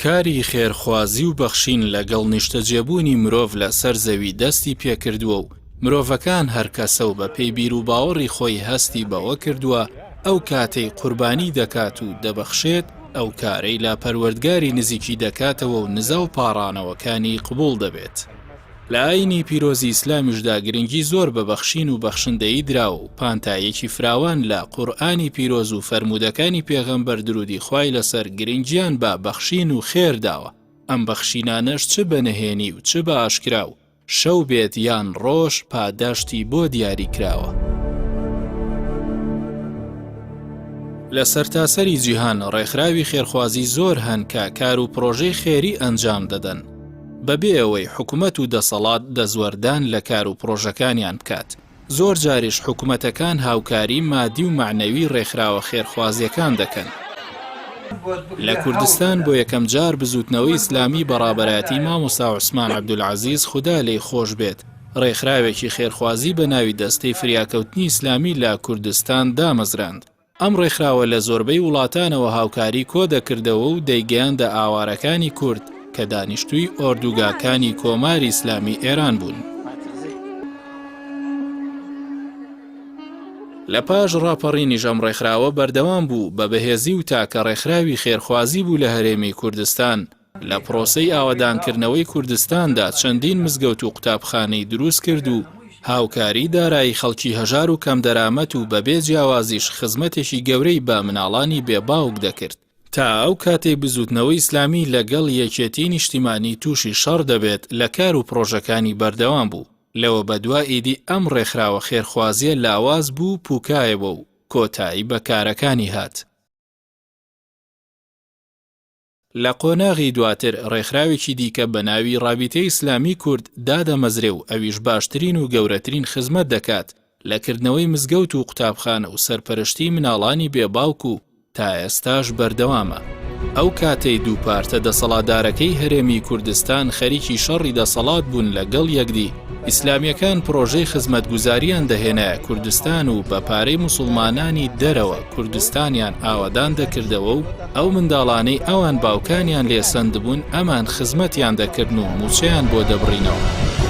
کاری خێرخوازی و بەخشین لەگەڵ نیشتەجێبوونی مرۆڤ لە سەر زەوی دەستی پێکردووە و مرۆڤەکان هەر کەسە و بە پێی بیر و باوەڕی خۆی هەستی بەوە کردووە ئەو کاتەی قوربانی دەکات و دەبەخشێت ئەو کارەی لا پەروەردگاری نزیکی دەکاتەوە و نزا و پاڕانەوەکانی قبوڵ دەبێت. لە ئاینی پیرۆزی ئیسلامیشدا گرنگی زۆر بە بەخشین و بەخشندەیی دراوە و پانتایەکی فراوان لە قورئانی پیرۆز و فەرموودەکانی پێغەمبەر درودی خوای لەسەر گرنگیان بە بەخشین و خێر داوە. ئەم بەخشینانەش چ بەنهێنی و چ بە ئاشکرا و شەو بێت یان ڕۆژ پاداشتی بۆ دیاری کراوە. لە سەرتاسەری جیهان ڕێکخراوی خێرخوازی زۆر هەن کە کار و پرۆژەی خێری ئەنجام دەدەن بەبێ ئەوەی حکوومەت و دەسەڵات دەزوەردان لە کار و پرۆژەکانیان بکات. زۆر جاریش حکوومەتەکان هاوکاری مادی و معنەوی ڕێکخراوە خێرخوازیەکان دەکەن. لە کوردستان بۆ یەکەم جار بزوتنەوەی ئیسلامی بەڕابەرایەتی مامۆستا عوسمان عەبدولعەزیز خوددا لێی خۆش بێت ڕێکخراوێکی خێرخوازی بە ناوی دەستەی فریاکەوتنی ئیسلامی لە کوردستان دامەزراند. ئەم ڕێکخراوە لە زۆربەی وڵاتانەوە هاوکاری کۆ دەکردەوە و دەیگەیاندە ئاوارەکانی کورد کە دانیشتووی ئۆردوگاکانی کۆماری ئیسلامی ئێران بوون. لە پاش ڕاپەڕینیش ئەم ڕێکخراوە بەردەوام بوو بە بەهێزی و تاکە ڕێکخراوی خێرخوازی بوو لە هەرێمی کوردستان. لە پرۆسەی ئاوادانکردنەوەی کوردستاندا چەندین مزگەوت و قوتابخانەی دروست کرد و هاوکاری دارایی خەڵکی هەژار و کەم دەرامەت و بەبێ جیاوازیش خزمەتێکی گەورەی بە مناڵانی بێباوک دەکرد. تا ئەو کاتەی بزوتنەوەی ئیسلامی لەگەڵ یەکێتی نیشتیمانی تووشی شەڕ دەبێت لە کار و پرۆژەکانی بەردەوام بوو. لەوە بەدوای ئیدی ئەم ڕێکخراوە خێرخوازیە لاواز بوو پوکایەوە و کۆتایی بە کارەکانی هات. لە قۆناغی دواتر ڕێکخراوێکی دیکە بە ناوی ڕابیتەی ئیسلامی کورد دادەمەزرێ و ئەویش باشترین و گەورەترین خزمەت دەکات لە کردنەوەی مزگەوت و قوتابخانە و سەرپەرشتی مناڵانی بێباوک و تا ئێستاش بەردەوامە. ئەو کاتەی دوو پارتە دەسەڵاتدارەکەی هەرێمی کوردستان خەریکی شەڕی دەسەڵات بوون لەگەڵ یەکدی، ئیسلامیەکان پرۆژەی خزمەتگوزاریان دەهێنایە کوردستان و بە پارەی موسڵمانانی دەرەوە کوردستانیان ئاوادان دەکردەوە و ئەو منداڵانەی ئەوان باوکانیان لێسەند بوون ئەمان خزمەتیان دەکردن و موچەیان بۆ دەبڕینەوە.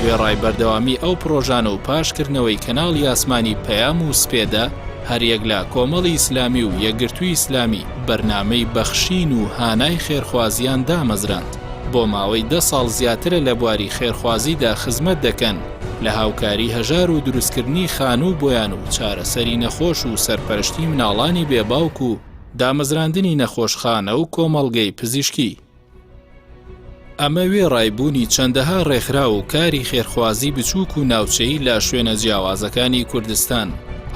وێڕای بەردەوامی ئەو پرۆژانە و پاشکردنەوەی کەناڵی ئاسمانی پەیام و سپێدا هەریەک لە کۆمەڵی ئیسلامی و یەکگرتووی ئیسلامی بەرنامەی بەخشین و هانای خێرخوازیان دامەزراند. بۆ ماوەی 10 ساڵ زیاترە لە بواری خێرخوازیدا خزمەت دەکەن لە هاوکاری هەژار و دروستکردنی خانوو بۆیان و چارەسەری نەخۆش و سەرپەرشتی مناڵانی بێباوک و دامەزراندنی نەخۆشخانە و کۆمەڵگەی پزیشکی. ئەمە وێڕایبوونی چەندەها ڕێکخراو و کاری خێرخوازی بچووک و ناوچەیی لە شوێنە جیاوازەکانی کوردستان.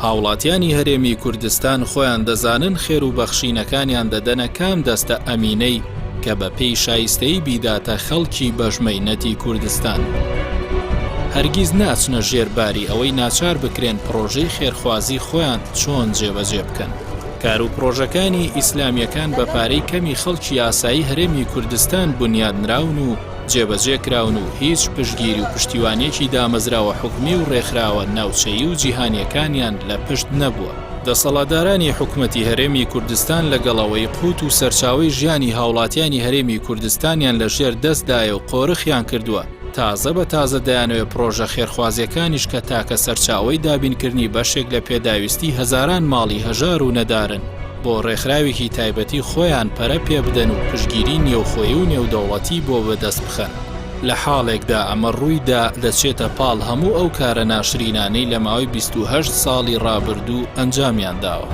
هاوڵاتیانی هەرێمی کوردستان خۆیان دەزانن خێر و بەخشینەکانیان دەدەنە کام دەستە ئەمینەی کە بە پێی شایستەی بیداتە خەڵکی بەژمەینەتی کوردستان. هەرگیز ناچنە ژێرباری ئەوەی ناچار بکرێن پرۆژەی خێرخوازی خۆیان چۆن جێبەجێ بکەن. کار و پرۆژەکانی ئیسلامیەکان بە پارەی کەمی خەڵکی یاسایی هەرێمی کوردستان بنیادنراون و جێبەجێکراون و هیچ پشتگیری و پشتیوانیەکی دامەزراوە حکومی و ڕێکخراوە ناوچەیی و جیهانیەکانیان لە پشت نەبووە. دەسەڵاتدارانی حکومەتی هەرێمی کوردستان لەگەڵەوەی قوت و سەرچاوەی ژیانی هاوڵاتیانی هەرێمی کوردستانیان لە ژێر دەستدایە و قۆرخیان کردووە. تازە بە تازە دەیانەوێت پرۆژە خێرخوازیەکانیش کە تاکە سەرچاوەی دابینکردنی بەشێک لە پێداویستی هەزاران ماڵی هەژار و نەدارن بۆ ڕێکخراوێکی تایبەتی خۆیان پەرە پێ بدەن و پشتگیری نێوخۆیی و نێودەوڵەتی بۆ بەدەست بخەن. لە حاڵێکدا ئەمە ڕوویدا دەچێتە پاڵ هەموو ئەو کارە ناشرینانەی لە ماوەی 28 ساڵی ڕابردوو ئەنجامیان داوە.